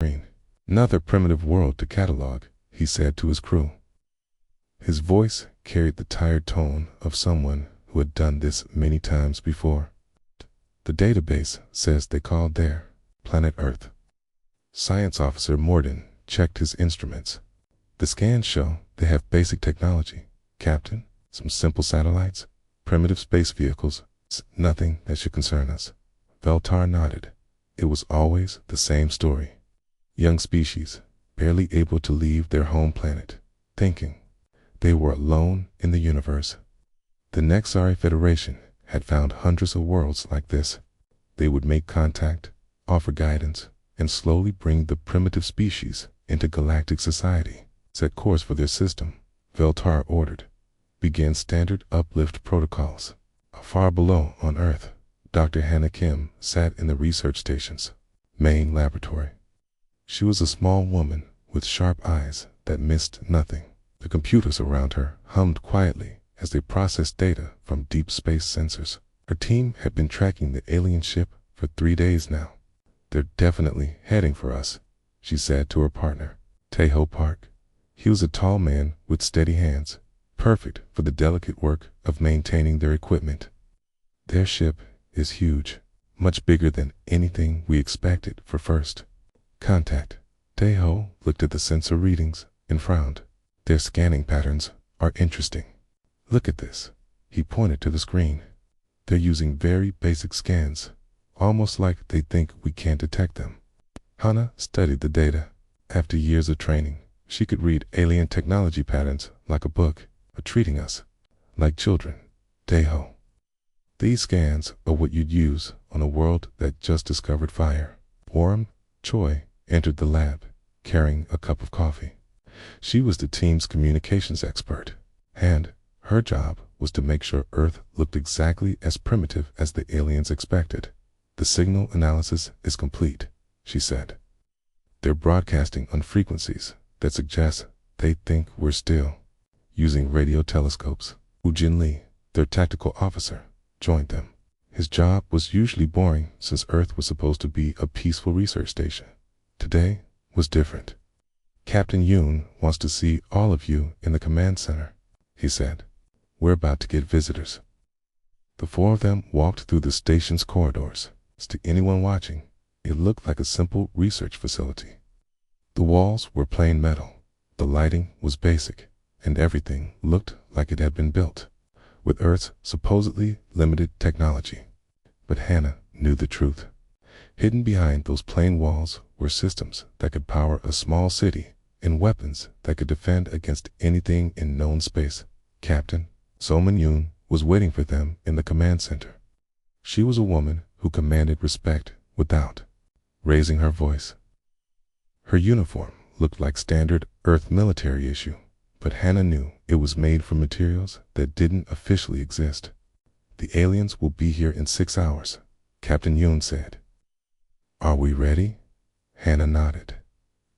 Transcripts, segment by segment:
screen. Another primitive world to catalog, he said to his crew. His voice carried the tired tone of someone who had done this many times before. The database says they called their planet Earth. Science Officer Morden checked his instruments. The scans show they have basic technology, Captain. Some simple satellites, primitive space vehicles. It's nothing that should concern us. Veltar nodded. It was always the same story. Young species, barely able to leave their home planet, thinking they were alone in the universe. The Nexari Federation had found hundreds of worlds like this. They would make contact, offer guidance, and slowly bring the primitive species into galactic society. Set course for their system, Veltar ordered. Begin standard uplift protocols. Far below on Earth, Dr. Hannah Kim sat in the research station's main laboratory. She was a small woman with sharp eyes that missed nothing. The computers around her hummed quietly as they processed data from deep space sensors. Her team had been tracking the alien ship for 3 days now. They're definitely heading for us, she said to her partner, Tejo Park. He was a tall man with steady hands, perfect for the delicate work of maintaining their equipment. Their ship is huge, much bigger than anything we expected for first contact. Tejo looked at the sensor readings and frowned. Their scanning patterns are interesting. Look at this. He pointed to the screen. They're using very basic scans, almost like they think we can't detect them. Hannah studied the data. After years of training, she could read alien technology patterns like a book, treating us like children. Tejo. These scans are what you'd use on a world that just discovered fire. Warren Choi entered the lab, carrying a cup of coffee. She was the team's communications expert, and her job was to make sure Earth looked exactly as primitive as the aliens expected. The signal analysis is complete, she said. They're broadcasting on frequencies that suggest they think we're still using radio telescopes. Wu Jin Lee, their tactical officer, joined them. His job was usually boring since Earth was supposed to be a peaceful research station. Today was different. Captain Yoon wants to see all of you in the command center, he said. We're about to get visitors. The four of them walked through the station's corridors. To anyone watching, it looked like a simple research facility. The walls were plain metal. The lighting was basic, and everything looked like it had been built with Earth's supposedly limited technology. But Hannah knew the truth. Hidden behind those plain walls were systems that could power a small city and weapons that could defend against anything in known space. Captain So-min Yoon was waiting for them in the command center. She was a woman who commanded respect without raising her voice. Her uniform looked like standard Earth military issue, but Hannah knew it was made from materials that didn't officially exist. The aliens will be here in 6 hours, Captain Yoon said. Are we ready? Hannah nodded.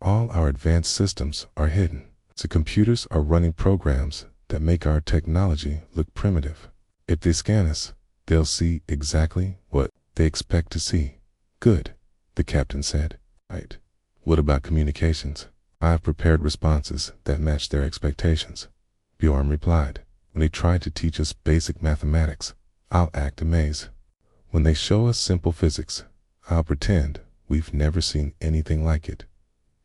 All our advanced systems are hidden. The computers are running programs that make our technology look primitive. If they scan us, they'll see exactly what they expect to see. Good, the captain said. Right. What about communications? I've prepared responses that match their expectations, Bjorn replied. When they try to teach us basic mathematics, I'll act amazed. When they show us simple physics, I'll pretend we've never seen anything like it.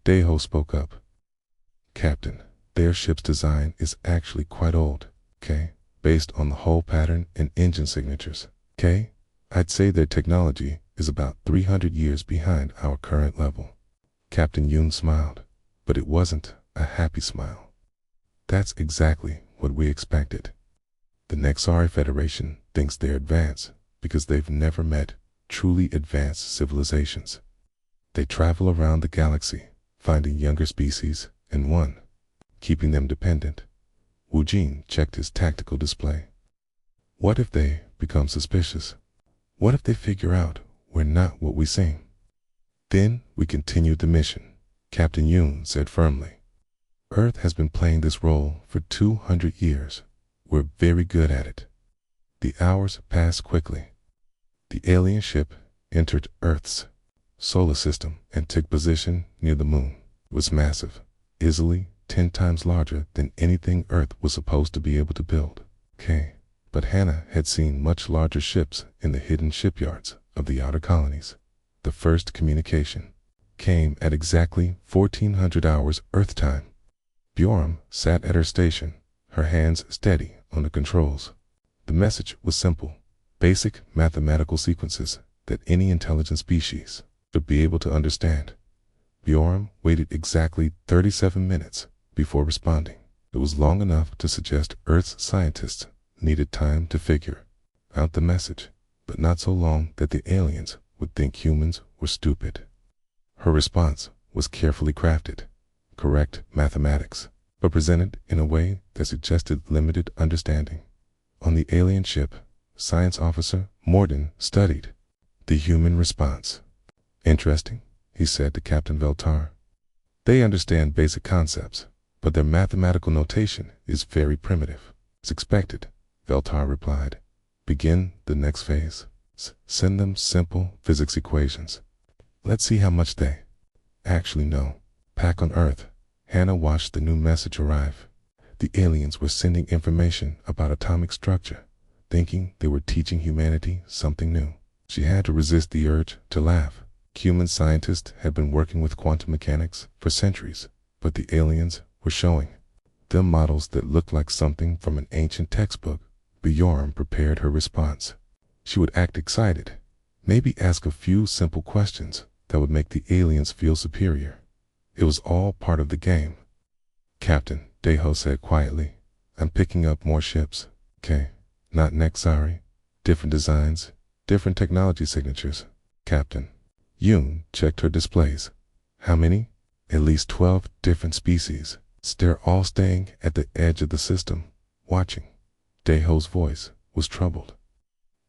Tejo spoke up. Captain, their ship's design is actually quite old, okay? Based on the hull pattern and engine signatures, okay? I'd say their technology is about 300 years behind our current level. Captain Yoon smiled, but it wasn't a happy smile. That's exactly what we expected. The Nexari Federation thinks they're advanced because they've never met truly advanced civilizations. They travel around the galaxy, finding younger species and keeping them dependent. Wu Jin checked his tactical display. What if they become suspicious? What if they figure out we're not what we seem? Then we continued the mission, Captain Yoon said firmly. Earth has been playing this role for 200 years. We're very good at it. The hours passed quickly. The alien ship entered Earth's solar system and took position near the moon. It was massive, easily 10 times larger than anything Earth was supposed to be able to build. But Hannah had seen much larger ships in the hidden shipyards of the outer colonies. The first communication came at exactly 1400 hours Earth time. Bjorn sat at her station, her hands steady on the controls. The message was simple, basic mathematical sequences that any intelligent species should be able to understand. Bjorn waited exactly 37 minutes before responding. It was long enough to suggest Earth's scientists needed time to figure out the message, but not so long that the aliens would think humans were stupid. Her response was carefully crafted, correct mathematics, but presented in a way that suggested limited understanding. On the alien ship, Science Officer Morden studied the human response. Interesting, he said to Captain Veltar. They understand basic concepts, but their mathematical notation is very primitive. As expected, Veltar replied. Begin the next phase. Send them simple physics equations. Let's see how much they actually know. Back on Earth, Hannah watched the new message arrive. The aliens were sending information about atomic structure, thinking they were teaching humanity something new. She had to resist the urge to laugh. Human scientists had been working with quantum mechanics for centuries, but the aliens were showing them models that looked like something from an ancient textbook. Bjorn prepared her response. She would act excited, maybe ask a few simple questions that would make the aliens feel superior. It was all part of the game. Captain, Deho said quietly, I'm picking up more ships. Not next, sorry. Different designs, different technology signatures. Captain Yoon checked her displays. How many? At least 12 different species. They're all staying at the edge of the system, watching. Deho's voice was troubled.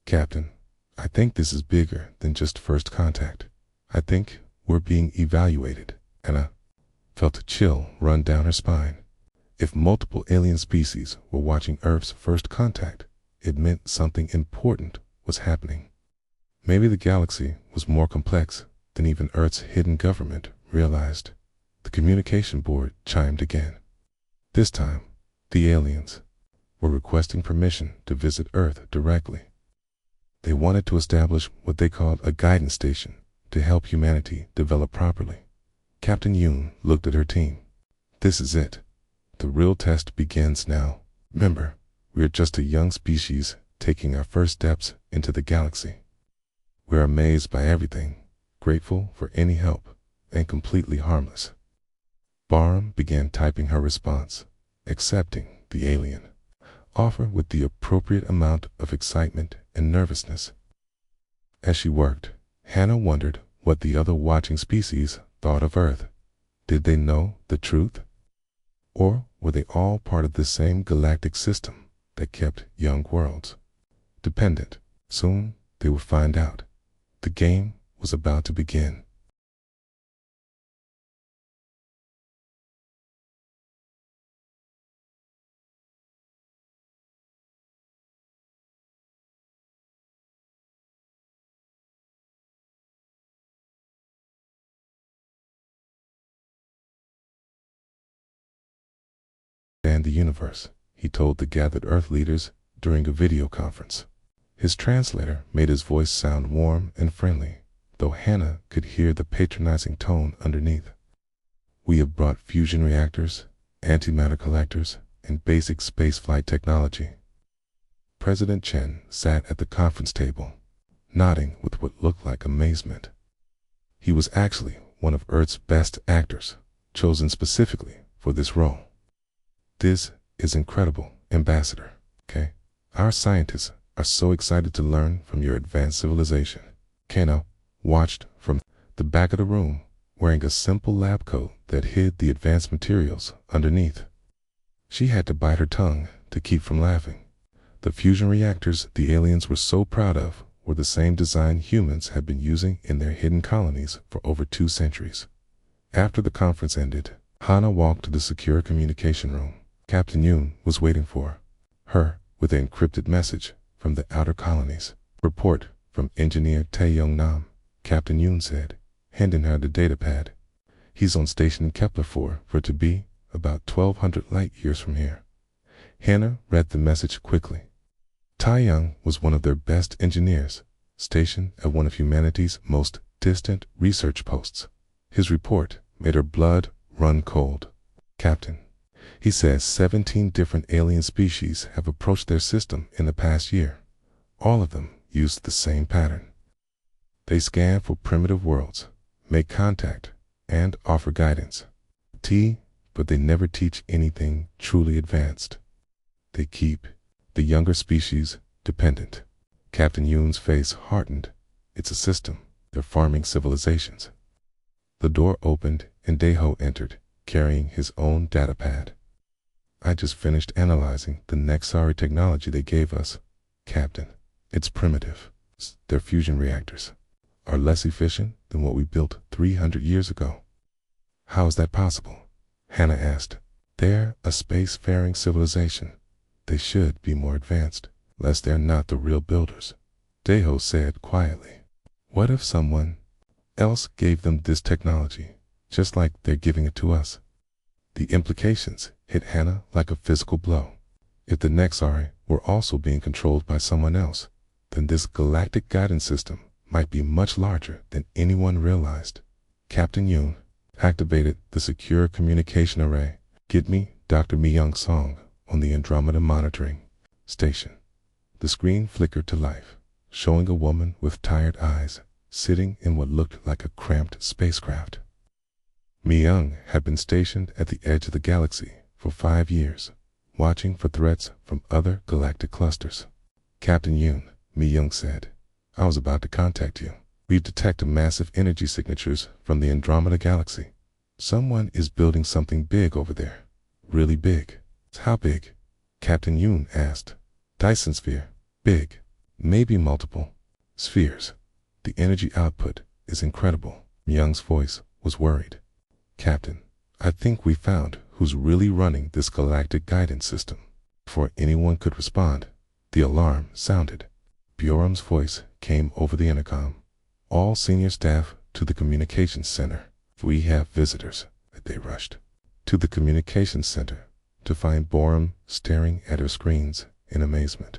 Captain, I think this is bigger than just first contact. I think we're being evaluated. Anna felt a chill run down her spine. If multiple alien species were watching Earth's first contact, it meant something important was happening. Maybe the galaxy was more complex than even Earth's hidden government realized. The communication board chimed again. This time, the aliens were requesting permission to visit Earth directly. They wanted to establish what they called a guidance station to help humanity develop properly. Captain Yoon looked at her team. This is it. The real test begins now. Remember, we are just a young species taking our first steps into the galaxy. We are amazed by everything, grateful for any help, and completely harmless. Barham began typing her response, accepting the alien offer with the appropriate amount of excitement and nervousness. As she worked, Hannah wondered what the other watching species thought of Earth. Did they know the truth? Or were they all part of the same galactic system that kept young worlds dependent? Soon they would find out. The game was about to begin. And the universe, he told the gathered Earth leaders during a video conference. His translator made his voice sound warm and friendly, though Hannah could hear the patronizing tone underneath. We have brought fusion reactors, antimatter collectors, and basic spaceflight technology. President Chen sat at the conference table, nodding with what looked like amazement. He was actually one of Earth's best actors, chosen specifically for this role. This is incredible, Ambassador. Our scientists are so excited to learn from your advanced civilization. Kano watched from the back of the room, wearing a simple lab coat that hid the advanced materials underneath. She had to bite her tongue to keep from laughing. The fusion reactors the aliens were so proud of were the same design humans had been using in their hidden colonies for over 2 centuries. After the conference ended, Hannah walked to the secure communication room. Captain Yoon was waiting for her with an encrypted message from the outer colonies. Report from Engineer Tae Young Nam, Captain Yoon said. handing her the datapad. He's on station in Kepler 4 for it to be about 1,200 light years from here. Hannah read the message quickly. Tai Young was one of their best engineers, stationed at one of humanity's most distant research posts. His report made her blood run cold. Captain, he says 17 different alien species have approached their system in the past year. All of them use the same pattern. They scan for primitive worlds, make contact, and offer guidance. But they never teach anything truly advanced. They keep the younger species dependent. Captain Yoon's face hardened. It's a system. They're farming civilizations. The door opened and Daeho entered, carrying his own datapad. I just finished analyzing the Nexari technology they gave us, Captain. It's primitive. Their fusion reactors are less efficient than what we built 300 years ago. How is that possible? Hannah asked. They're a spacefaring civilization. They should be more advanced, lest they're not the real builders. Daeho said quietly. What if someone else gave them this technology, just like they're giving it to us? The implications hit Hannah like a physical blow. If the Nexari were also being controlled by someone else, then this galactic guidance system might be much larger than anyone realized. Captain Yoon activated the secure communication array. Get me Dr. Mi-young's song on the Andromeda monitoring station. The screen flickered to life, showing a woman with tired eyes sitting in what looked like a cramped spacecraft. Mi-young had been stationed at the edge of the galaxy for 5 years, watching for threats from other galactic clusters. Captain Yoon, Mi-young said, I was about to contact you. We've detected massive energy signatures from the Andromeda galaxy. Someone is building something big over there. Really big. How big? Captain Yoon asked. Dyson sphere. Big. Maybe multiple spheres. The energy output is incredible. Young's voice was worried. Captain, I think we found who's really running this galactic guidance system. Before anyone could respond, the alarm sounded. Bjorn's voice came over the intercom. All senior staff to the communications center. We have visitors. They rushed to the communications center to find Borum staring at her screens in amazement.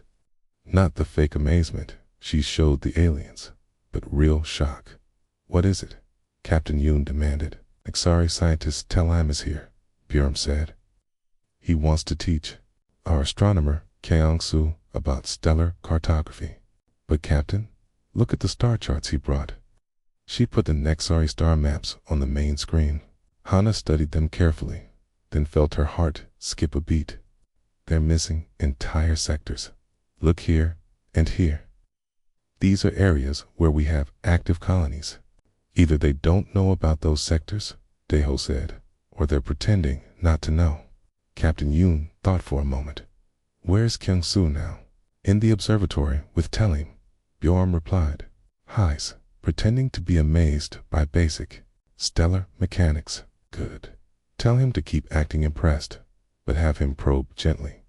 Not the fake amazement she showed the aliens, but real shock. What is it? Captain Yoon demanded. Nexari scientist Telam is here, Bjorn said. He wants to teach our astronomer Keong-su about stellar cartography. But Captain, look at the star charts he brought. She put the Nexari star maps on the main screen. Hannah studied them carefully, then felt her heart skip a beat. They're missing entire sectors. Look here and here. These are areas where we have active colonies. Either they don't know about those sectors, Daeho said, or they're pretending not to know. Captain Yoon thought for a moment. Where's Kyung-soo now? In the observatory with Telim, Bjorn replied. He's pretending to be amazed by basic stellar mechanics. Good. Tell him to keep acting impressed, but have him probe gently.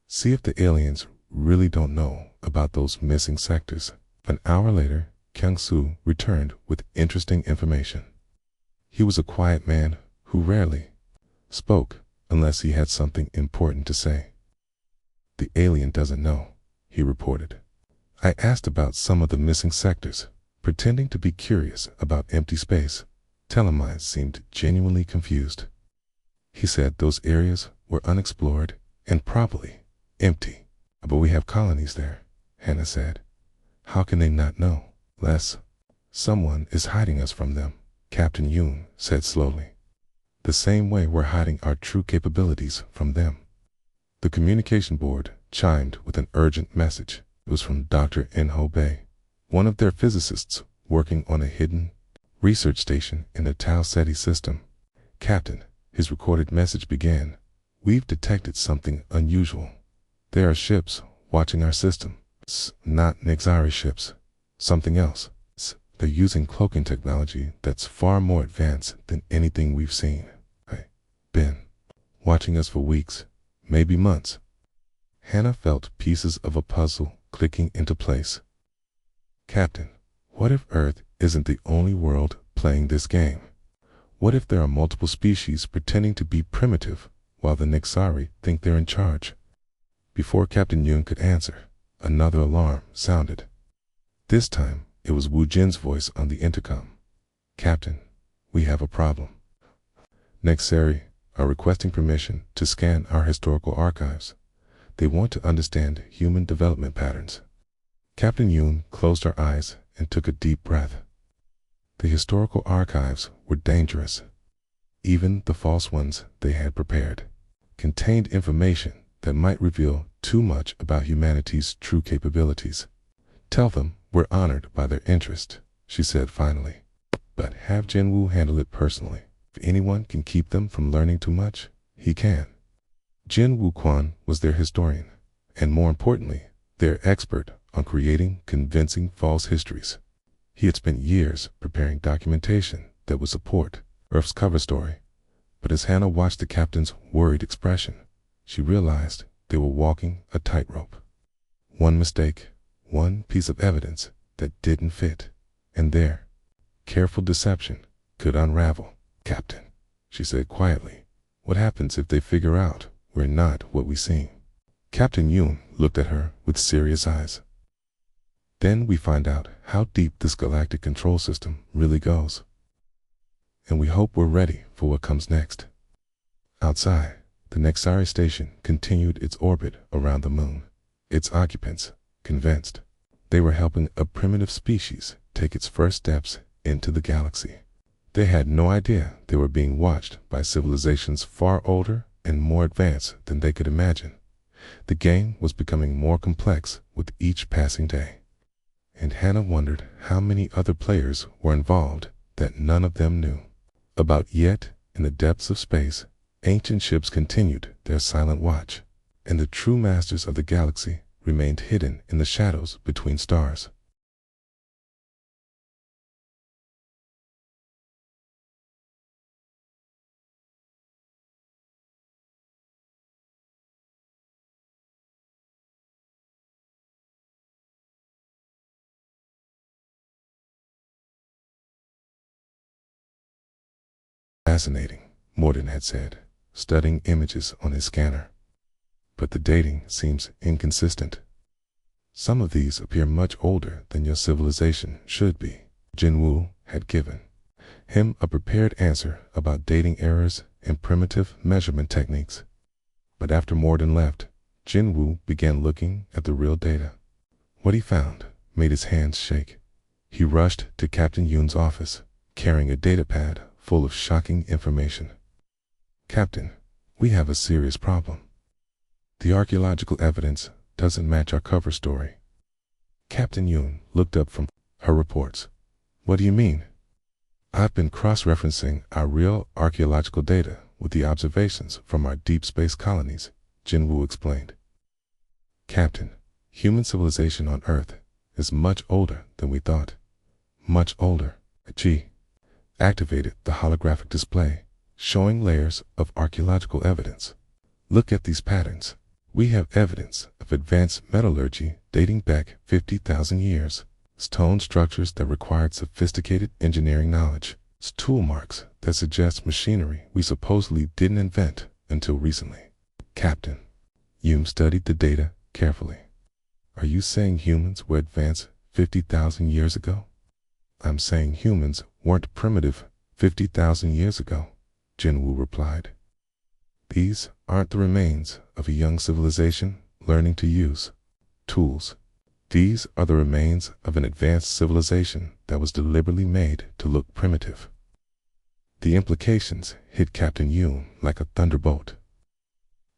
See if the aliens really don't know about those missing sectors. An hour later, Kyung-soo returned with interesting information. He was a quiet man who rarely spoke unless he had something important to say. The alien doesn't know, he reported. I asked about some of the missing sectors, pretending to be curious about empty space. Telemine seemed genuinely confused. He said those areas were unexplored and probably empty. But we have colonies there, Hannah said. How can they not know? Someone is hiding us from them, Captain Yoon said slowly. The same way we're hiding our true capabilities from them. The communication board chimed with an urgent message. It was from Dr. In-ho Bae, one of their physicists working on a hidden research station in the Tau Ceti system. Captain, his recorded message began. We've detected something unusual. There are ships watching our system. Not Nexari ships. Something else. They're using cloaking technology that's far more advanced than anything we've seen. I've been watching us for weeks, maybe months. Hannah felt pieces of a puzzle clicking into place. Captain, what if Earth isn't the only world playing this game? What if there are multiple species pretending to be primitive while the Nexari think they're in charge? Before Captain Yoon could answer, another alarm sounded. This time, it was Wu Jin's voice on the intercom. "Captain, we have a problem. Nexari are requesting permission to scan our historical archives. They want to understand human development patterns." Captain Yoon closed her eyes and took a deep breath. The historical archives were dangerous. Even the false ones they had prepared contained information that might reveal too much about humanity's true capabilities. "Tell them we're honored by their interest," she said finally. "But have Jinwoo handle it personally. If anyone can keep them from learning too much, he can." Jinwoo Quan was their historian, and more importantly, their expert on creating convincing false histories. He had spent years preparing documentation that would support Earth's cover story. But as Hannah watched the captain's worried expression, she realized they were walking a tightrope. One mistake, one piece of evidence that didn't fit, and their careful deception could unravel. "Captain," she said quietly, "what happens if they figure out we're not what we seem?" Captain Yoon looked at her with serious eyes. "Then we find out how deep this galactic control system really goes. And we hope we're ready for what comes next." Outside, the Nexari station continued its orbit around the moon, its occupants convinced they were helping a primitive species take its first steps into the galaxy. They had no idea they were being watched by civilizations far older and more advanced than they could imagine. The game was becoming more complex with each passing day, and Hannah wondered how many other players were involved that none of them knew about. Yet, in the depths of space, ancient ships continued their silent watch, and the true masters of the galaxy remained hidden in the shadows between stars. "Fascinating," Morden had said, studying images on his scanner. "But the dating seems inconsistent. Some of these appear much older than your civilization should be." Jinwoo had given him a prepared answer about dating errors and primitive measurement techniques. But after Morden left, Jinwoo began looking at the real data. What he found made his hands shake. He rushed to Captain Yoon's office, carrying a datapad full of shocking information. "Captain, we have a serious problem. The archaeological evidence doesn't match our cover story." Captain Yoon looked up from her reports. "What do you mean?" "I've been cross-referencing our real archaeological data with the observations from our deep space colonies," Jinwoo explained. "Captain, human civilization on Earth is much older than we thought. Much older." She activated the holographic display, showing layers of archaeological evidence. "Look at these patterns. We have evidence of advanced metallurgy dating back 50,000 years. Stone structures that required sophisticated engineering knowledge. Tool marks that suggest machinery we supposedly didn't invent until recently." "Captain," Yoon studied the data carefully. "Are you saying humans were advanced 50,000 years ago?" "I'm saying humans weren't primitive 50,000 years ago," Jinwoo replied. "These aren't the remains of a young civilization learning to use tools. These are the remains of an advanced civilization that was deliberately made to look primitive." The implications hit Captain Yoon like a thunderbolt.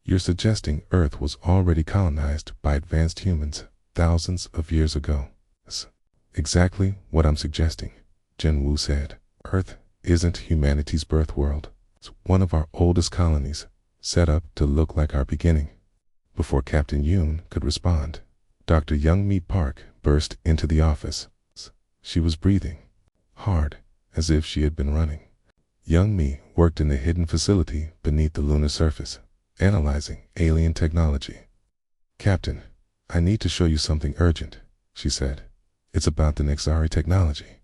"You're suggesting Earth was already colonized by advanced humans thousands of years ago." "That's exactly what I'm suggesting," Jinwoo said. "Earth isn't humanity's birth world. It's one of our oldest colonies, set up to look like our beginning." Before Captain Yoon could respond, Dr. Young-Mi Park burst into the office. She was breathing hard, as if she had been running. Young-Mi worked in the hidden facility beneath the lunar surface, analyzing alien technology. "Captain, I need to show you something urgent," she said. "It's about the Nexari technology."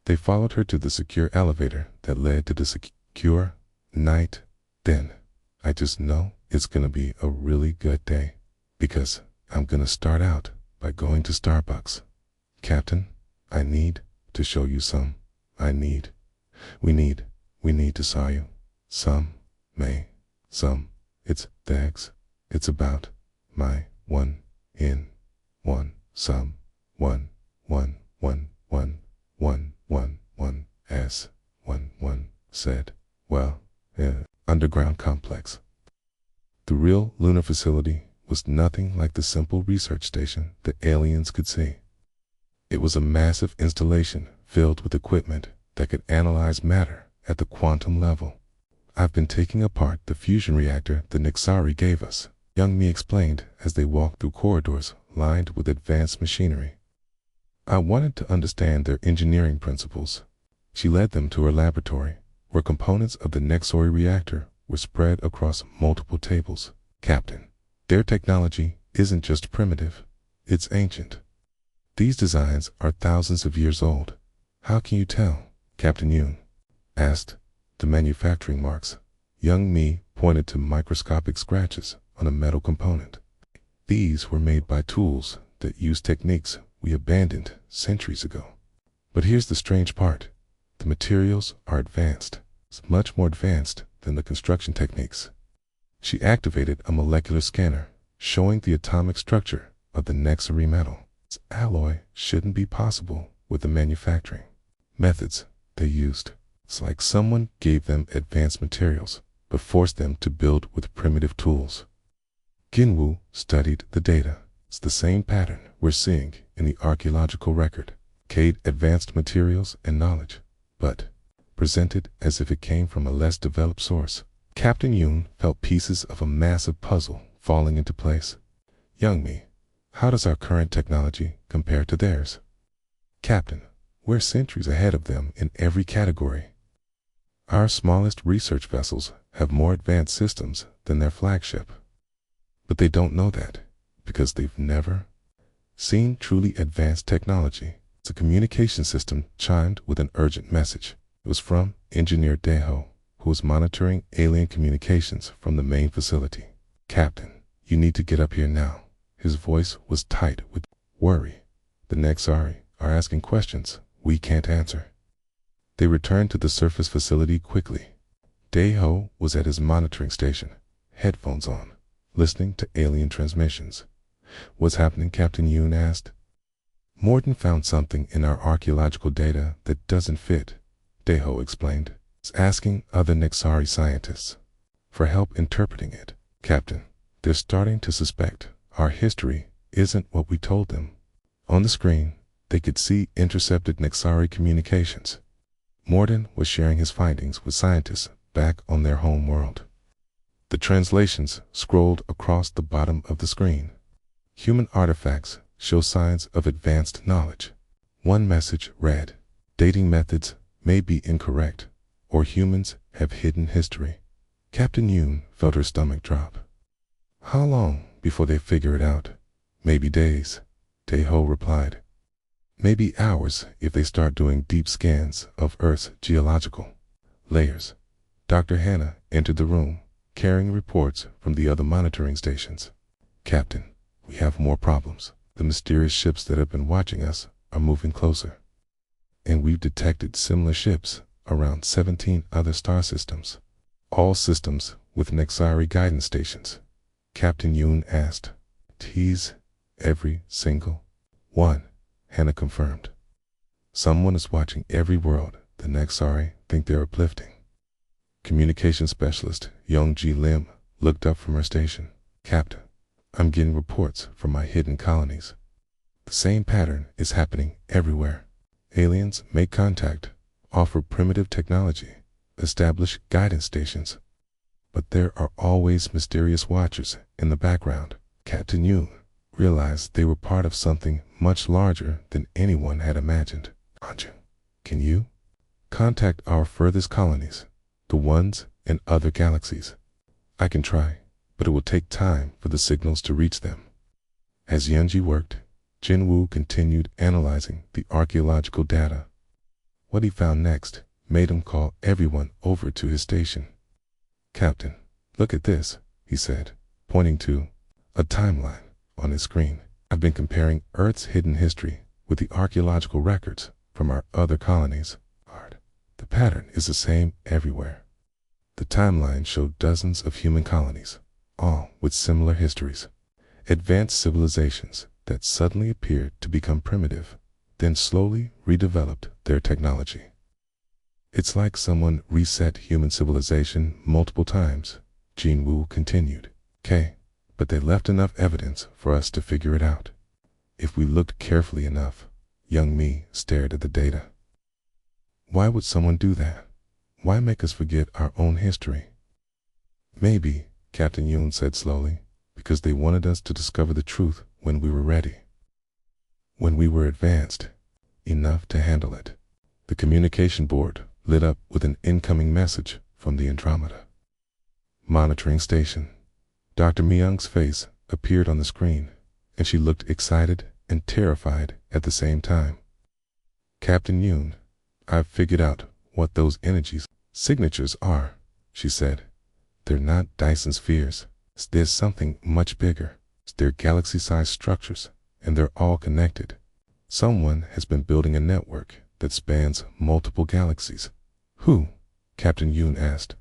They followed her to the secure elevator that led to the secure night. Then, I just know it's gonna be a really good day, because I'm gonna start out by going to Starbucks. Captain, I need to show you some. We need to saw you. It's Dags. It's about my one said, well, yeah, underground complex. The real lunar facility was nothing like the simple research station the aliens could see. It was a massive installation filled with equipment that could analyze matter at the quantum level. I've been taking apart the fusion reactor the Nixari gave us, young me explained as they walked through corridors lined with advanced machinery. I wanted to understand their engineering principles. She led them to her laboratory, where components of the Nexori reactor were spread across multiple tables. Captain, their technology isn't just primitive, it's ancient. These designs are thousands of years old. How can you tell? Captain Yoon asked. The manufacturing marks. Young me pointed to microscopic scratches on a metal component. These were made by tools that use techniques we abandoned centuries ago. But here's the strange part. The materials are advanced, much more advanced than the construction techniques. She activated a molecular scanner, showing the atomic structure of the Nexari metal. Its alloy shouldn't be possible with the manufacturing methods they used. It's like someone gave them advanced materials, but forced them to build with primitive tools. Ginwoo studied the data. It's the same pattern we're seeing in the archaeological record. Advanced materials and knowledge, but presented as if it came from a less developed source. Captain Yoon felt pieces of a massive puzzle falling into place. Young me, how does our current technology compare to theirs? Captain, we're centuries ahead of them in every category. Our smallest research vessels have more advanced systems than their flagship. But they don't know that, because they've never seen truly advanced technology. The communication system chimed with an urgent message. It was from Engineer Daeho, who was monitoring alien communications from the main facility. Captain, you need to get up here now. His voice was tight with worry. The Nexari are asking questions we can't answer. They returned to the surface facility quickly. Daeho was at his monitoring station, headphones on, listening to alien transmissions. What's happening? Captain Yoon asked. Morton found something in our archaeological data that doesn't fit, Daeho explained. He's asking other Nexari scientists for help interpreting it. Captain, they're starting to suspect our history isn't what we told them. On the screen, they could see intercepted Nexari communications. Morton was sharing his findings with scientists back on their home world. The translations scrolled across the bottom of the screen. Human artifacts show signs of advanced knowledge. One message read, dating methods may be incorrect, or humans have hidden history. Captain Yoon felt her stomach drop. How long before they figure it out? Maybe days, Daeho replied. Maybe hours if they start doing deep scans of Earth's geological layers. Dr. Hannah entered the room, carrying reports from the other monitoring stations. Captain, we have more problems. The mysterious ships that have been watching us are moving closer. And we've detected similar ships around 17 other star systems. All systems with Nexari guidance stations. Captain Yoon asked. Tease every single one, Hannah confirmed. Someone is watching every world the Nexari think they're uplifting. Communication specialist Young-Ji Lim looked up from her station. Captain, I'm getting reports from my hidden colonies. The same pattern is happening everywhere. Aliens make contact, offer primitive technology, establish guidance stations. But there are always mysterious watchers in the background. Captain Yoon realized they were part of something much larger than anyone had imagined. Anju, can you contact our furthest colonies, the ones in other galaxies? I can try, but it will take time for the signals to reach them. As Yunji worked, Jinwoo continued analyzing the archaeological data. What he found next made him call everyone over to his station. "Captain, look at this," he said, pointing to a timeline on his screen. "I've been comparing Earth's hidden history with the archaeological records from our other colonies. The pattern is the same everywhere." The timeline showed dozens of human colonies, all with similar histories. Advanced civilizations that suddenly appeared to become primitive, then slowly redeveloped their technology. "It's like someone reset human civilization multiple times," Jean Wu continued. But they left enough evidence for us to figure it out. If we looked carefully enough." Young Mi stared at the data. "Why would someone do that? Why make us forget our own history?" "Maybe," Captain Yoon said slowly, "because they wanted us to discover the truth when we were ready. When we were advanced enough to handle it." The communication board lit up with an incoming message from the Andromeda monitoring station. Dr. Myung's face appeared on the screen, and she looked excited and terrified at the same time. "Captain Yoon, I've figured out what those energy signatures are," she said. "They're not Dyson spheres. There's something much bigger. They're galaxy-sized structures, and they're all connected. Someone has been building a network that spans multiple galaxies." "Who?" Captain Yoon asked.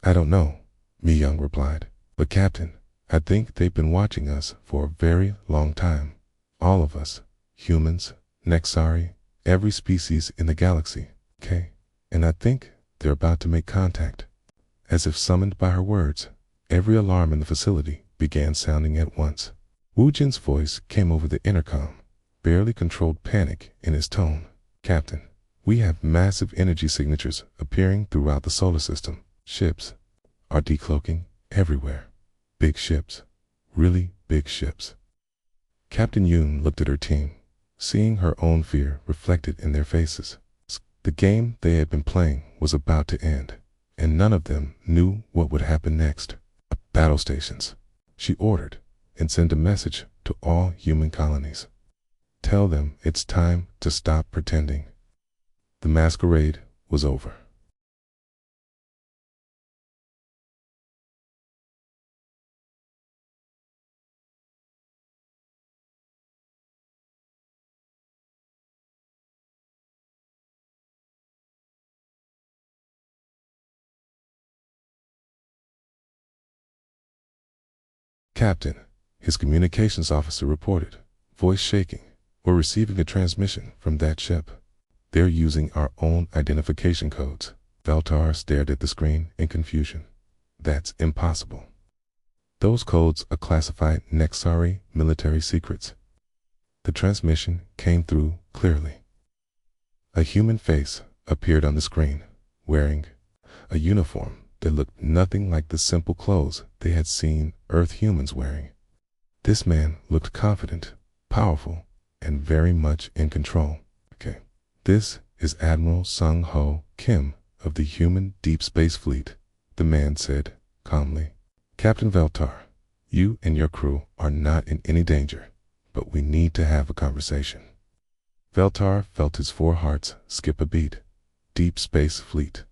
"I don't know," Myung replied. "But Captain, I think they've been watching us for a very long time. All of us, humans, Nexari, every species in the galaxy, and I think they're about to make contact." As if summoned by her words, every alarm in the facility began sounding at once. Wu Jin's voice came over the intercom, barely controlled panic in his tone. "Captain, we have massive energy signatures appearing throughout the solar system. Ships are decloaking everywhere. Big ships, really big ships." Captain Yoon looked at her team, seeing her own fear reflected in their faces. The game they had been playing was about to end, and none of them knew what would happen next. "Battle stations," she ordered, "and send a message to all human colonies. Tell them it's time to stop pretending." The masquerade was over. "Captain," his communications officer reported, voice shaking, "we're receiving a transmission from that ship. They're using our own identification codes." Veltar stared at the screen in confusion. "That's impossible. Those codes are classified Nexari military secrets." The transmission came through clearly. A human face appeared on the screen, wearing a uniform that looked nothing like the simple clothes they had seen Earth humans wearing. This man looked confident, powerful, and very much in control. "This is Admiral Sung Ho Kim of the Human Deep Space Fleet," the man said calmly. "Captain Veltar, you and your crew are not in any danger, but we need to have a conversation." Veltar felt his four hearts skip a beat. Deep Space Fleet.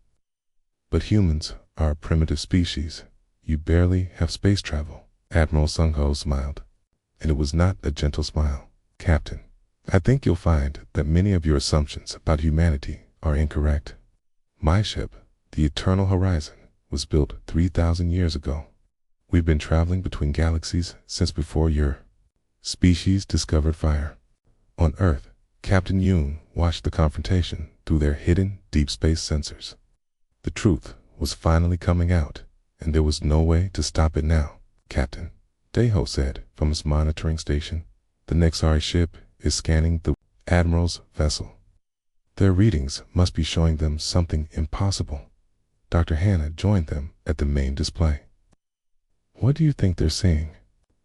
"But humans are a primitive species. You barely have space travel." Admiral Sung Ho smiled, and it was not a gentle smile. "Captain, I think you'll find that many of your assumptions about humanity are incorrect. My ship, the Eternal Horizon, was built 3,000 years ago. We've been traveling between galaxies since before your species discovered fire." On Earth, Captain Yoon watched the confrontation through their hidden deep space sensors. The truth was finally coming out, and there was no way to stop it now. "Captain," Daeho said from his monitoring station, "the Nexari ship is scanning the Admiral's vessel. Their readings must be showing them something impossible." Dr. Hannah joined them at the main display. "What do you think they're seeing?"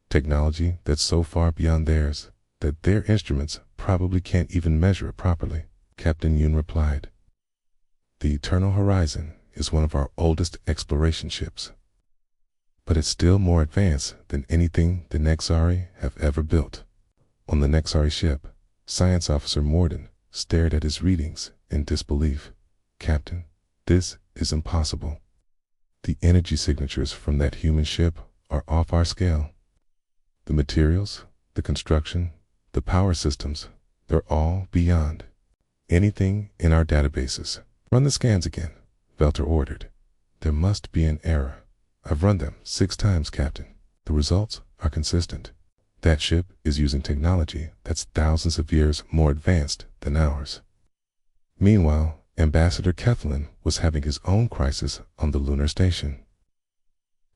"Technology that's so far beyond theirs that their instruments probably can't even measure it properly," Captain Yoon replied. "The Eternal Horizon is one of our oldest exploration ships, but it's still more advanced than anything the Nexari have ever built." On the Nexari ship, Science Officer Morden stared at his readings in disbelief. Captain, this is impossible. The energy signatures from that human ship are off our scale. The materials, the construction, the power systems, they're all beyond anything in our databases. Run the scans again, Velter ordered. There must be an error. I've run them 6 times, Captain. The results are consistent. That ship is using technology that's thousands of years more advanced than ours. Meanwhile, Ambassador Kethlin was having his own crisis on the lunar station.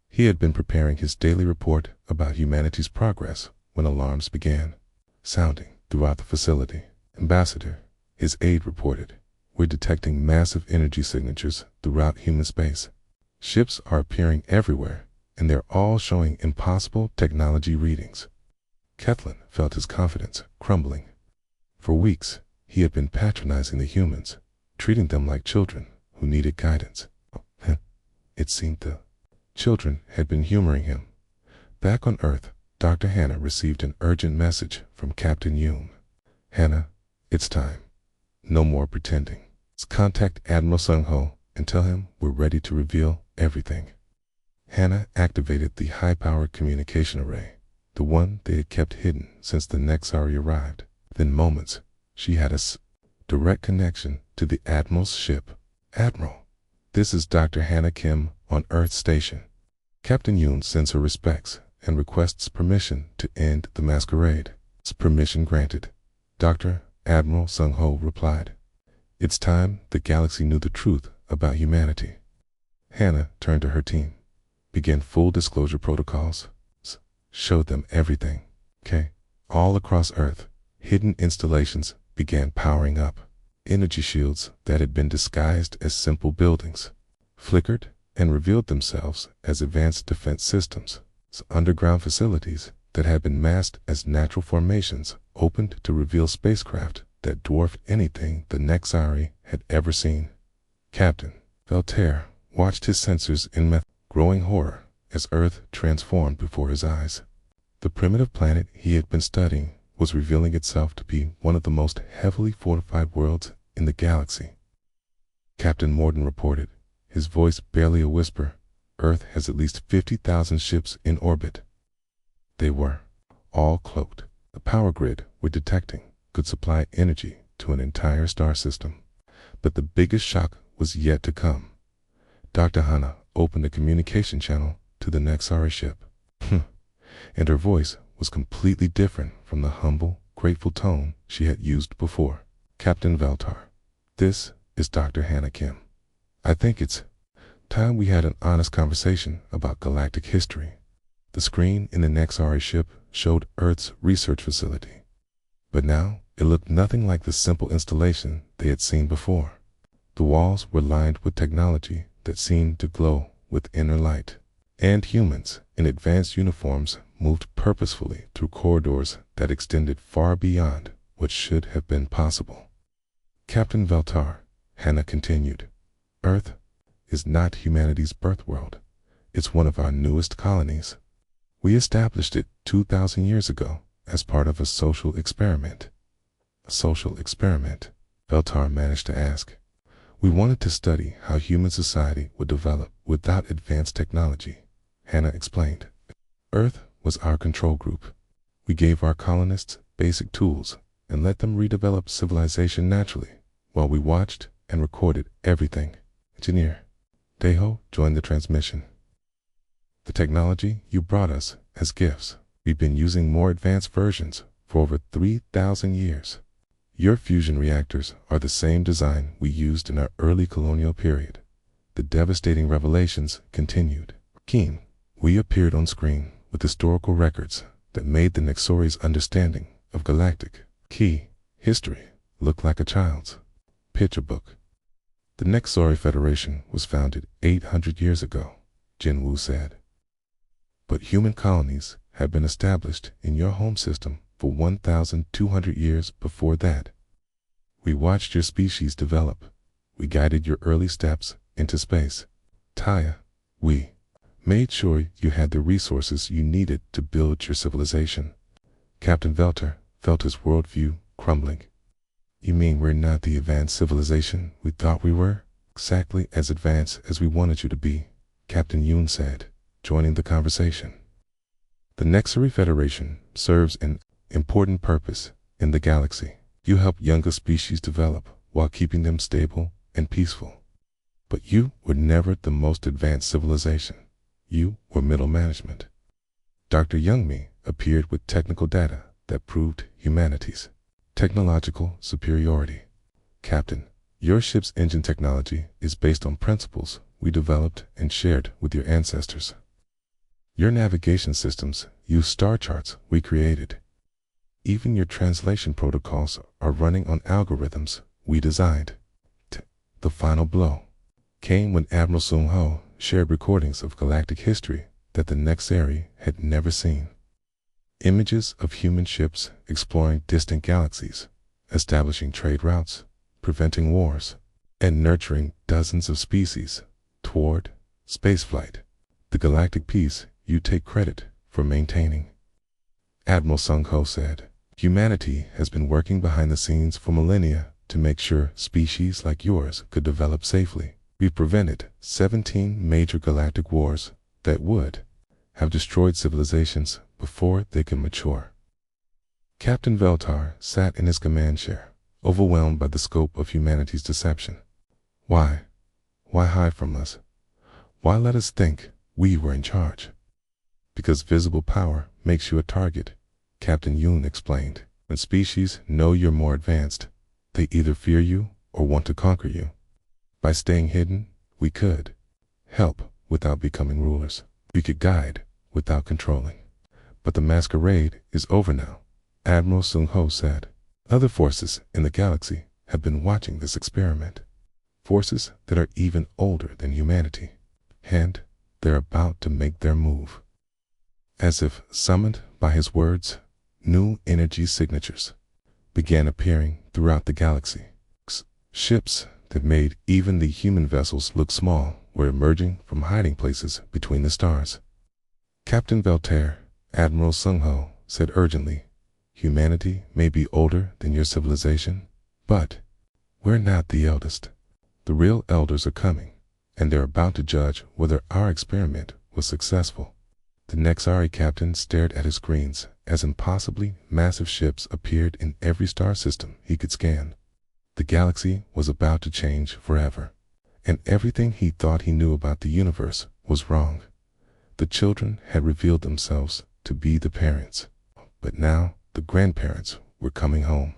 He had been preparing his daily report about humanity's progress when alarms began sounding throughout the facility. Ambassador, his aide reported, we're detecting massive energy signatures throughout human space. Ships are appearing everywhere, and they're all showing impossible technology readings. Kethlin felt his confidence crumbling. For weeks, he had been patronizing the humans, treating them like children who needed guidance. It seemed the children had been humoring him. Back on Earth, Dr. Hannah received an urgent message from Captain Yoon. Hannah, it's time. No more pretending. Let's contact Admiral Sung-ho and tell him we're ready to reveal everything. Hannah activated the high-powered communication array, the one they had kept hidden since the Nexari arrived. Within moments, she had a direct connection to the Admiral's ship. Admiral, this is Dr. Hannah Kim on Earth Station. Captain Yoon sends her respects and requests permission to end the masquerade. It's permission granted. Dr. Admiral Sung-ho replied. It's time the galaxy knew the truth about humanity. Hannah turned to her team, began full disclosure protocols, showed them everything. All across Earth, hidden installations began powering up. Energy shields that had been disguised as simple buildings flickered and revealed themselves as advanced defense systems. Underground facilities that had been masked as natural formations opened to reveal spacecraft that dwarfed anything the Nexari had ever seen. Captain Velter watched his sensors in growing horror as Earth transformed before his eyes. The primitive planet he had been studying was revealing itself to be one of the most heavily fortified worlds in the galaxy. Captain Morden reported, his voice barely a whisper, Earth has at least 50,000 ships in orbit. They were all cloaked. The power grid we're detecting could supply energy to an entire star system. But the biggest shock was yet to come. Dr. Hannah opened the communication channel to the Nexari ship. And her voice was completely different from the humble, grateful tone she had used before. Captain Veltar, this is Dr. Hannah Kim. I think it's time we had an honest conversation about galactic history. The screen in the Nexari ship showed Earth's research facility. But now it looked nothing like the simple installation they had seen before. The walls were lined with technology that seemed to glow with inner light. And humans in advanced uniforms moved purposefully through corridors that extended far beyond what should have been possible. Captain Veltar, Hannah continued, Earth is not humanity's birth world. It's one of our newest colonies. We established it 2,000 years ago as part of a social experiment. A social experiment, Veltar managed to ask. We wanted to study how human society would develop without advanced technology, Hannah explained. Earth was our control group. We gave our colonists basic tools and let them redevelop civilization naturally while we watched and recorded everything. Engineer Deho joined the transmission. The technology you brought us as gifts, we've been using more advanced versions for over 3,000 years. Your fusion reactors are the same design we used in our early colonial period. The devastating revelations continued. Keen, we appeared on screen with historical records that made the Nexori's understanding of galactic history look like a child's picture book. The Nexori Federation was founded 800 years ago, Jinwoo said. But human colonies have been established in your home system for 1,200 years before that. We watched your species develop. We guided your early steps into space. Taya, we made sure you had the resources you needed to build your civilization. Captain Velter felt his worldview crumbling. You mean we're not the advanced civilization we thought we were? Exactly as advanced as we wanted you to be, Captain Yoon said, joining the conversation. The Nexari Federation serves an important purpose in the galaxy. You help younger species develop while keeping them stable and peaceful. But you were never the most advanced civilization. You were middle management. Dr. Youngmi appeared with technical data that proved humanity's technological superiority. Captain, your ship's engine technology is based on principles we developed and shared with your ancestors. Your navigation systems use star charts we created. Even your translation protocols are running on algorithms we designed. The final blow came when Admiral Sung Ho shared recordings of galactic history that the Nexari had never seen. Images of human ships exploring distant galaxies, establishing trade routes, preventing wars, and nurturing dozens of species toward spaceflight. The galactic peace you take credit for maintaining. Admiral Sung Ho said, humanity has been working behind the scenes for millennia to make sure species like yours could develop safely. We've prevented 17 major galactic wars that would have destroyed civilizations before they could mature. Captain Veltar sat in his command chair, overwhelmed by the scope of humanity's deception. Why? Why hide from us? Why let us think we were in charge? Because visible power makes you a target, Captain Yoon explained. When species know you're more advanced, they either fear you or want to conquer you. By staying hidden, we could help without becoming rulers. We could guide without controlling. But the masquerade is over now, Admiral Sung Ho said. Other forces in the galaxy have been watching this experiment. Forces that are even older than humanity. And they're about to make their move. As if summoned by his words, new energy signatures began appearing throughout the galaxy. Ships that made even the human vessels look small were emerging from hiding places between the stars. Captain Veltar, Admiral Sung Ho said urgently, humanity may be older than your civilization, but we're not the eldest. The real elders are coming, and they're about to judge whether our experiment was successful. The Nexari captain stared at his screens as impossibly massive ships appeared in every star system he could scan. The galaxy was about to change forever, and everything he thought he knew about the universe was wrong. The children had revealed themselves to be the parents, but now the grandparents were coming home.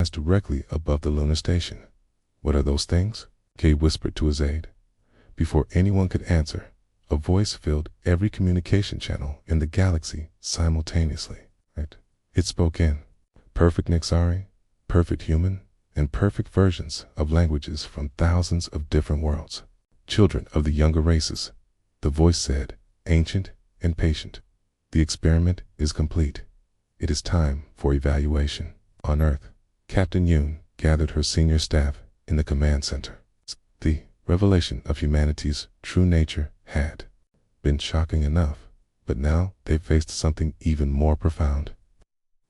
Directly above the lunar station. What are those things? Kay whispered to his aide. Before anyone could answer, a voice filled every communication channel in the galaxy simultaneously. It spoke in perfect Nexari, perfect human, and perfect versions of languages from thousands of different worlds. Children of the younger races, the voice said, ancient and patient. The experiment is complete. It is time for evaluation. On Earth, Captain Yoon gathered her senior staff in the command center. The revelation of humanity's true nature had been shocking enough, but now they faced something even more profound.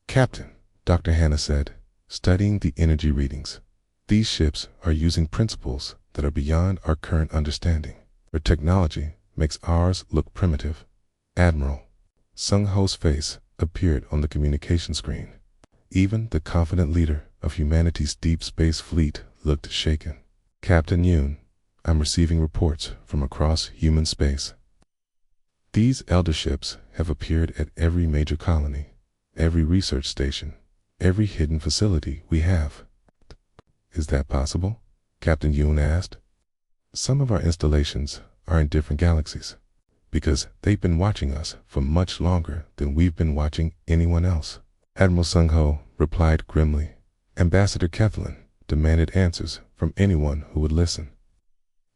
Captain, Dr. Hannah said, studying the energy readings, these ships are using principles that are beyond our current understanding. Their technology makes ours look primitive. Admiral Sung Ho's face appeared on the communication screen. Even the confident leader of humanity's deep space fleet looked shaken. Captain Yoon, I'm receiving reports from across human space. These elder ships have appeared at every major colony, every research station, every hidden facility we have. Is that possible? Captain Yoon asked. Some of our installations are in different galaxies, because they've been watching us for much longer than we've been watching anyone else. Admiral Sung Ho replied grimly. Ambassador Kethlin demanded answers from anyone who would listen.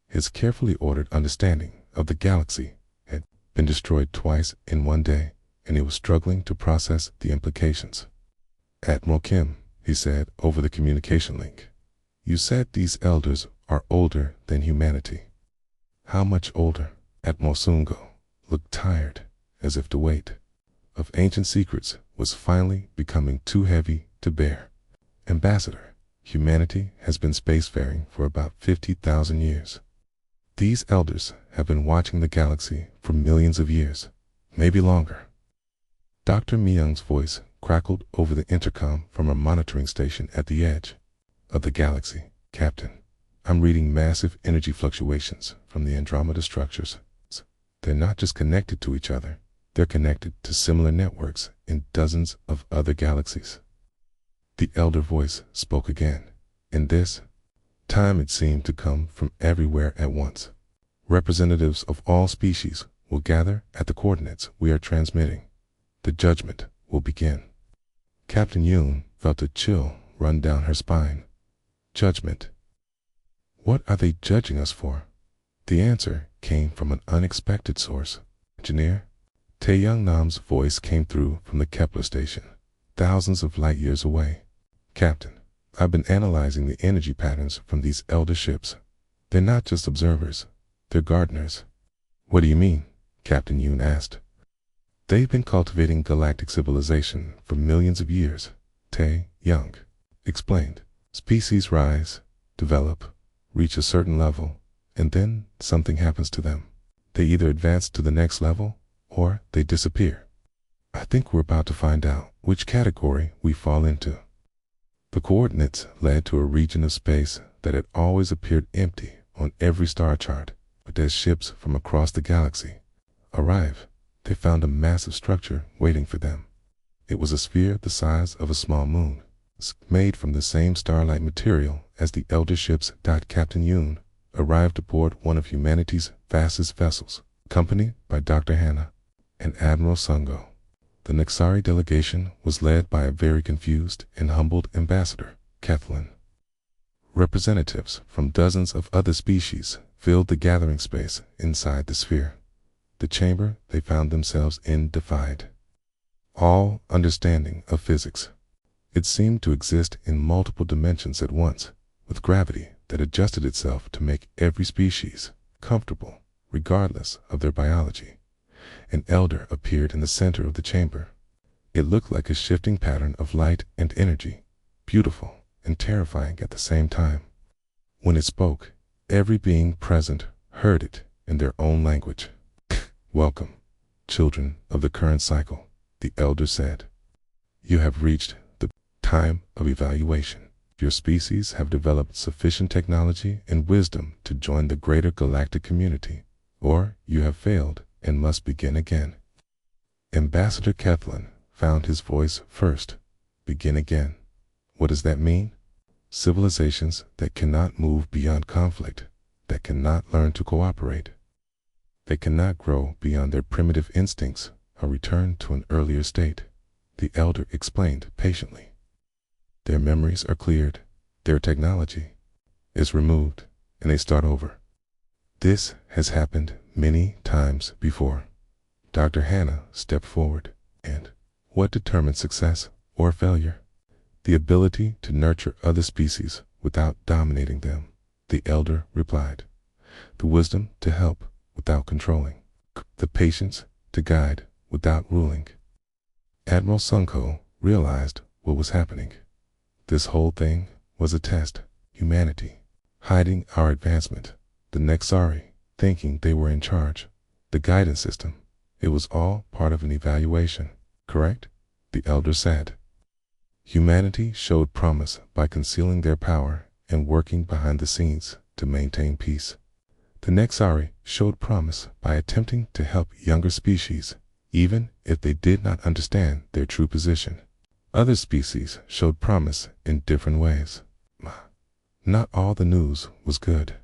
His carefully ordered understanding of the galaxy had been destroyed twice in one day, and he was struggling to process the implications. "Admiral Kim," he said over the communication link, "you said these elders are older than humanity. How much older?" Admiral Sungo looked tired, as if the weight of ancient secrets was finally becoming too heavy to bear. "Ambassador, humanity has been spacefaring for about 50,000 years. These elders have been watching the galaxy for millions of years, maybe longer." Dr. Myung's voice crackled over the intercom from a monitoring station at the edge of the galaxy. "Captain, I'm reading massive energy fluctuations from the Andromeda structures. They're not just connected to each other, they're connected to similar networks in dozens of other galaxies." The elder voice spoke again. "In this time it seemed to come from everywhere at once. Representatives of all species will gather at the coordinates we are transmitting. The judgment will begin." Captain Yoon felt a chill run down her spine. Judgment? What are they judging us for? The answer came from an unexpected source. "Engineer?" Tae-young Nam's voice came through from the Kepler station, thousands of light years away. "Captain, I've been analyzing the energy patterns from these elder ships. They're not just observers, they're gardeners." "What do you mean?" Captain Yoon asked. "They've been cultivating galactic civilization for millions of years," Tae-young explained. "Species rise, develop, reach a certain level, and then something happens to them. They either advance to the next level or they disappear. I think we're about to find out which category we fall into." The coordinates led to a region of space that had always appeared empty on every star chart, but as ships from across the galaxy arrived, they found a massive structure waiting for them. It was a sphere the size of a small moon, made from the same starlight material as the elder ships. Captain Yoon arrived aboard one of humanity's fastest vessels, accompanied by Dr. Hannah and Admiral Sungo. The Nexari delegation was led by a very confused and humbled ambassador, Kathleen. Representatives from dozens of other species filled the gathering space inside the sphere. The chamber they found themselves in defied all understanding of physics. It seemed to exist in multiple dimensions at once, with gravity that adjusted itself to make every species comfortable, regardless of their biology. An elder appeared in the center of the chamber. It looked like a shifting pattern of light and energy, beautiful and terrifying at the same time. When it spoke, every being present heard it in their own language. "Welcome, children of the current cycle," the elder said. "You have reached the time of evaluation. Your species have developed sufficient technology and wisdom to join the greater galactic community, or you have failed and must begin again." Ambassador Kathleen found his voice first. "Begin again. What does that mean?" "Civilizations that cannot move beyond conflict, that cannot learn to cooperate, they cannot grow beyond their primitive instincts, are returned to an earlier state," the elder explained patiently. "Their memories are cleared, their technology is removed, and they start over. This has happened many times before." Dr. Hannah stepped forward. "And what determines success or failure?" "The ability to nurture other species without dominating them," the elder replied. "The wisdom to help without controlling. The patience to guide without ruling." Admiral Sunko realized what was happening. This whole thing was a test. Humanity hiding our advancement. The Nexari thinking they were in charge. The guidance system. It was all part of an evaluation, correct? The elder said. Humanity showed promise by concealing their power and working behind the scenes to maintain peace. The Nexari showed promise by attempting to help younger species, even if they did not understand their true position. Other species showed promise in different ways. Not all the news was good.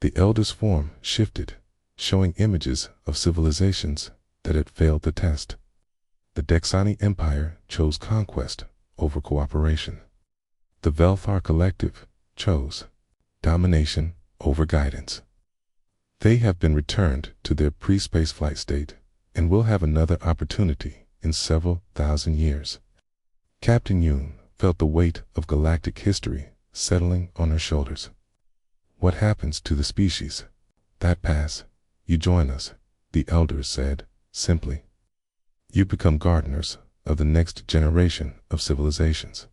The elder's form shifted, showing images of civilizations that had failed the test. The Dexani Empire chose conquest over cooperation. The Velfar Collective chose domination over guidance. They have been returned to their pre-space flight state and we'll have another opportunity in several thousand years. Captain Yoon felt the weight of galactic history settling on her shoulders. What happens to the species that pass? You join us, the elders said, simply. You become gardeners of the next generation of civilizations.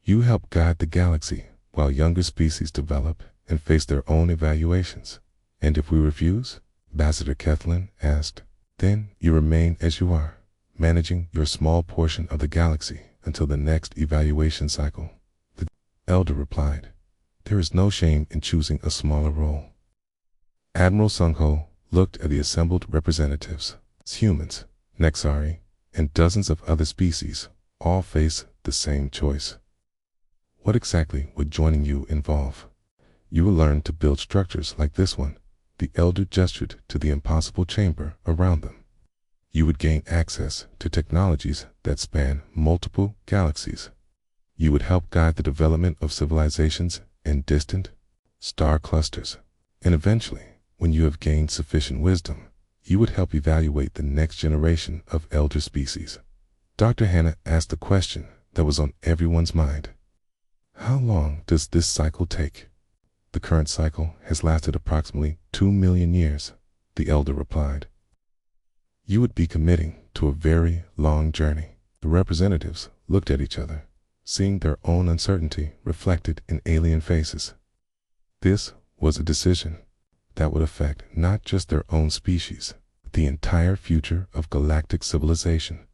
You help guide the galaxy while younger species develop and face their own evaluations. And if we refuse? Ambassador Kathleen asked. Then you remain as you are, managing your small portion of the galaxy until the next evaluation cycle. The elder replied, there is no shame in choosing a smaller role. Admiral Sung-ho looked at the assembled representatives. Humans, Nexari, and dozens of other species all face the same choice. What exactly would joining you involve? You will learn to build structures like this one. The elder gestured to the impossible chamber around them. You would gain access to technologies that span multiple galaxies. You would help guide the development of civilizations in distant star clusters. And eventually, when you have gained sufficient wisdom, you would help evaluate the next generation of elder species. Dr. Hannah asked a question that was on everyone's mind. How long does this cycle take? The current cycle has lasted approximately 2 million years, the elder replied. You would be committing to a very long journey. The representatives looked at each other, seeing their own uncertainty reflected in alien faces. This was a decision that would affect not just their own species, but the entire future of galactic civilization.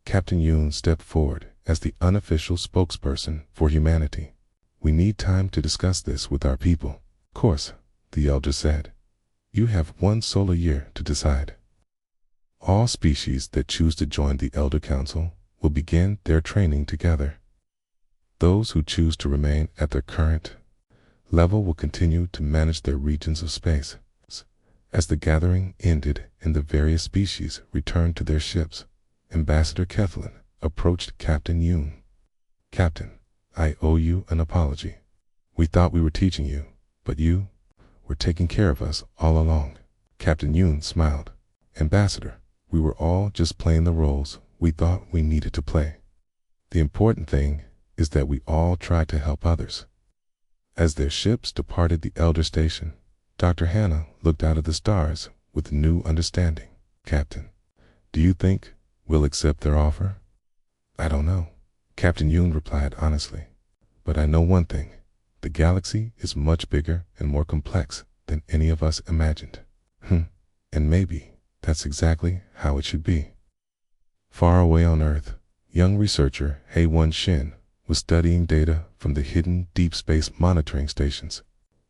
Captain Yoon stepped forward as the unofficial spokesperson for humanity. We need time to discuss this with our people. Of course, the elder said. You have 1 solar year to decide. All species that choose to join the Elder Council will begin their training together. Those who choose to remain at their current level will continue to manage their regions of space. As the gathering ended and the various species returned to their ships, Ambassador Kathleen approached Captain Yoon. Captain, I owe you an apology. We thought we were teaching you, but you were taking care of us all along. Captain Yoon smiled. Ambassador, we were all just playing the roles we thought we needed to play. The important thing is that we all tried to help others. As their ships departed the Elder Station, Dr. Hannah looked out at the stars with new understanding. Captain, do you think we'll accept their offer? I don't know, Captain Yoon replied honestly. But I know one thing. The galaxy is much bigger and more complex than any of us imagined. And maybe that's exactly how it should be. Far away on Earth, young researcher Hae-Won Shin was studying data from the hidden deep space monitoring stations.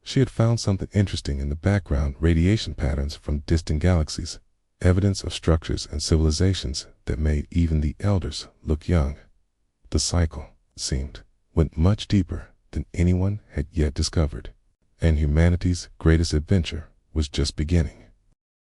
She had found something interesting in the background radiation patterns from distant galaxies, evidence of structures and civilizations that made even the elders look young. The cycle, it seemed, went much deeper than anyone had yet discovered, and humanity's greatest adventure was just beginning.